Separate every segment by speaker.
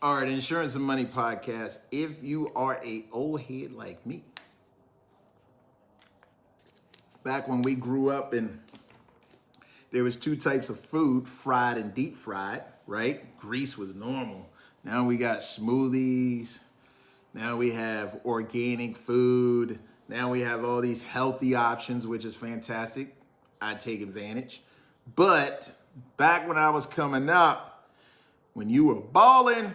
Speaker 1: All right, Insurance and Money Podcast. If you are a old head like me, back when we grew up and there was two types of food, fried and deep fried, right? Grease was normal. Now we got smoothies. Now we have organic food. Now we have all these healthy options, which is fantastic. I take advantage. But back when I was coming up, when you were balling,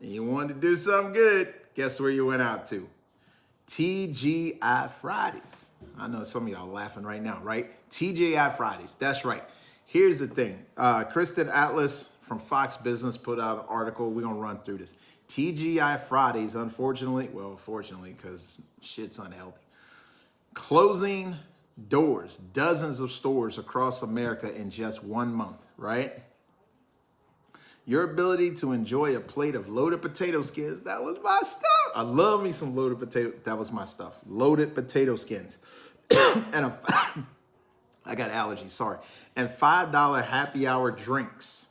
Speaker 1: and you wanted to do something good, guess where you went out to? TGI Fridays. I know some of y'all laughing right now, right? TGI Fridays, that's right. Here's the thing. Kristen Atlas from Fox Business put out an article. We're gonna run through this. TGI Fridays, unfortunately, because shit's unhealthy, closing doors, dozens of stores across America in just 1 month, right? Your ability to enjoy a plate of loaded potato skins, that was my stuff. I love me some loaded potato, that was my stuff. Loaded potato skins. And I got allergies, sorry. And $5 happy hour drinks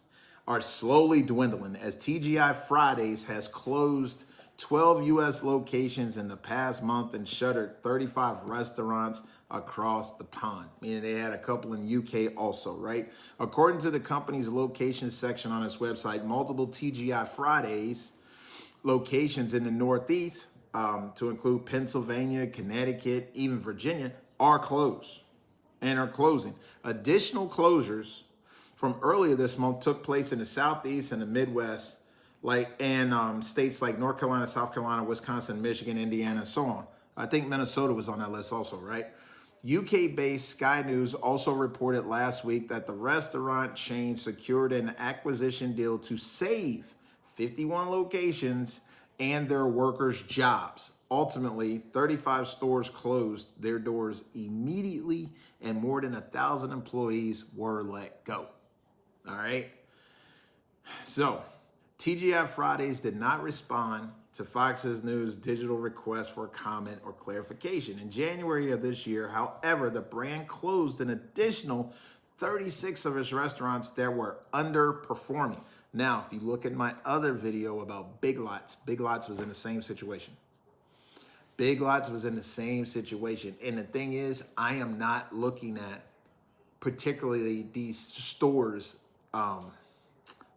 Speaker 1: are slowly dwindling as TGI Fridays has closed 12 U.S. locations in the past month and shuttered 35 restaurants across the pond, meaning they had a couple in UK also, right? According to the company's locations section on its website, multiple TGI Fridays locations in the Northeast, to include Pennsylvania, Connecticut, even Virginia, are closed and are closing. Additional closures from earlier this month took place in the Southeast and the Midwest, states like North Carolina, South Carolina, Wisconsin, Michigan, Indiana, and so on. I think Minnesota was on that list also, right? UK-based Sky News also reported last week that the restaurant chain secured an acquisition deal to save 51 locations and their workers' jobs. Ultimately, 35 stores closed their doors immediately and more than 1,000 employees were let go. All right? So, TGI Fridays did not respond to Fox's News digital request for comment or clarification. In January of this year, however, the brand closed an additional 36 of its restaurants that were underperforming. Now, if you look at my other video about Big Lots was in the same situation. Big Lots was in the same situation. And the thing is, I am not looking at particularly these stores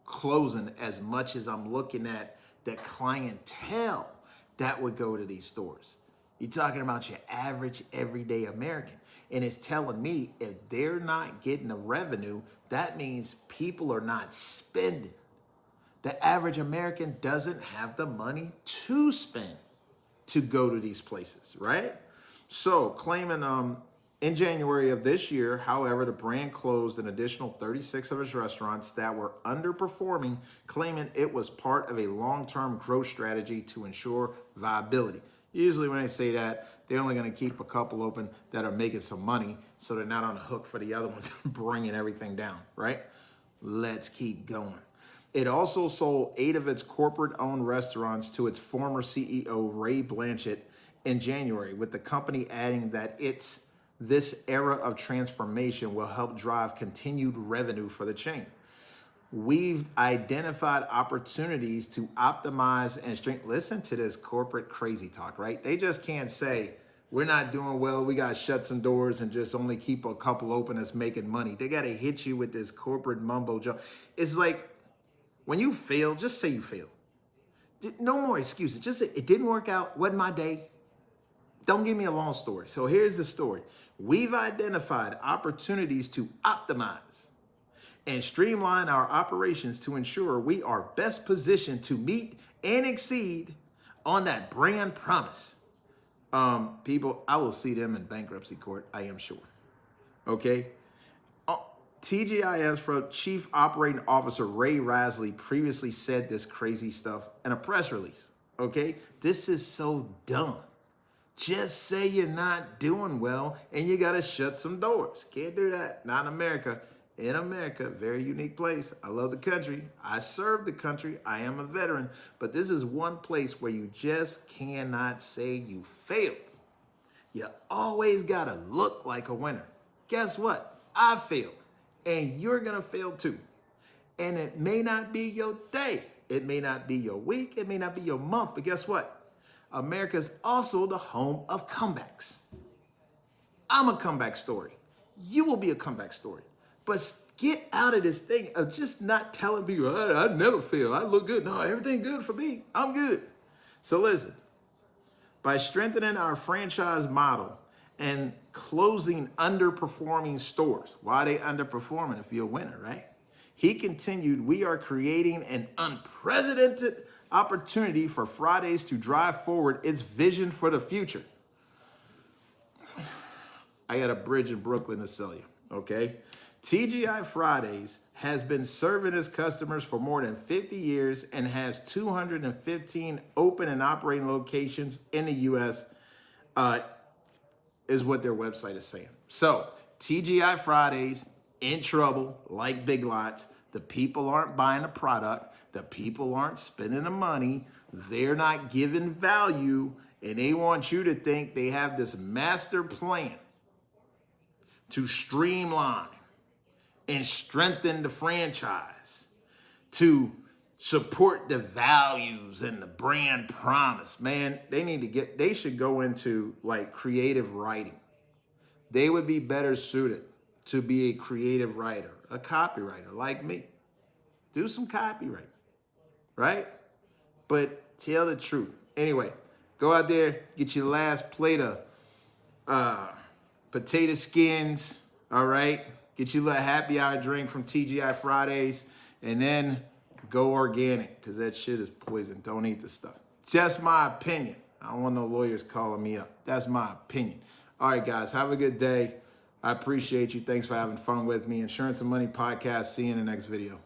Speaker 1: closing as much as I'm looking at the clientele that would go to these stores. You're talking about your average everyday American. And it's telling me if they're not getting the revenue, that means people are not spending. The average American doesn't have the money to spend to go to these places, right? So claiming in January of this year, however, the brand closed an additional 36 of its restaurants that were underperforming, claiming it was part of a long-term growth strategy to ensure viability. Usually when they say that, they're only going to keep a couple open that are making some money so they're not on the hook for the other ones bringing everything down, right? Let's keep going. It also sold 8 of its corporate-owned restaurants to its former CEO, Ray Blanchett, in January, with the company adding that this era of transformation will help drive continued revenue for the chain. We've identified opportunities to optimize and strengthen. Listen to this corporate crazy talk, right? They just can't say, we're not doing well, we got to shut some doors and just only keep a couple open that's making money. They got to hit you with this corporate mumbo jumbo. It's like, when you fail, just say you failed. No more excuses. Just say, it didn't work out, wasn't my day. Don't give me a long story. So here's the story. We've identified opportunities to optimize and streamline our operations to ensure we are best positioned to meet and exceed on that brand promise. People, I will see them in bankruptcy court, I am sure. Okay? TGI's Chief Operating Officer Ray Rasley previously said this crazy stuff in a press release. Okay? This is so dumb. Just say you're not doing well and you got to shut some doors. Can't do that. Not in America. In America, very unique place. I love the country. I serve the country. I am a veteran. But this is one place where you just cannot say you failed. You always got to look like a winner. Guess what? I failed. And you're going to fail too. And it may not be your day. It may not be your week, it may not be your month, but guess what? America is also the home of comebacks. I'm a comeback story. You will be a comeback story. But get out of this thing of just not telling people, I never fail. I look good. No, everything good for me. I'm good. So listen, by strengthening our franchise model and closing underperforming stores, why are they underperforming if you're a winner, right? He continued, we are creating an unprecedented opportunity for Fridays to drive forward its vision for the future. I got a bridge in Brooklyn to sell you, okay? TGI Fridays has been serving its customers for more than 50 years and has 215 open and operating locations in the U.S., is what their website is saying. So TGI Fridays in trouble like Big Lots. The people aren't buying the product. The people aren't spending the money. They're not giving value, and they want you to think they have this master plan to streamline and strengthen the franchise, to support the values and the brand promise. Man, they should go into like creative writing. They would be better suited to be a creative writer, a copywriter like me. Do some copywriting, right? But tell the truth. Anyway, go out there, get your last plate of potato skins, all right? Get you a little happy hour drink from TGI Fridays, and then go organic, because that shit is poison. Don't eat the stuff. Just my opinion. I don't want no lawyers calling me up. That's my opinion. All right, guys, have a good day. I appreciate you. Thanks for having fun with me. Insurance and Money Podcast. See you in the next video.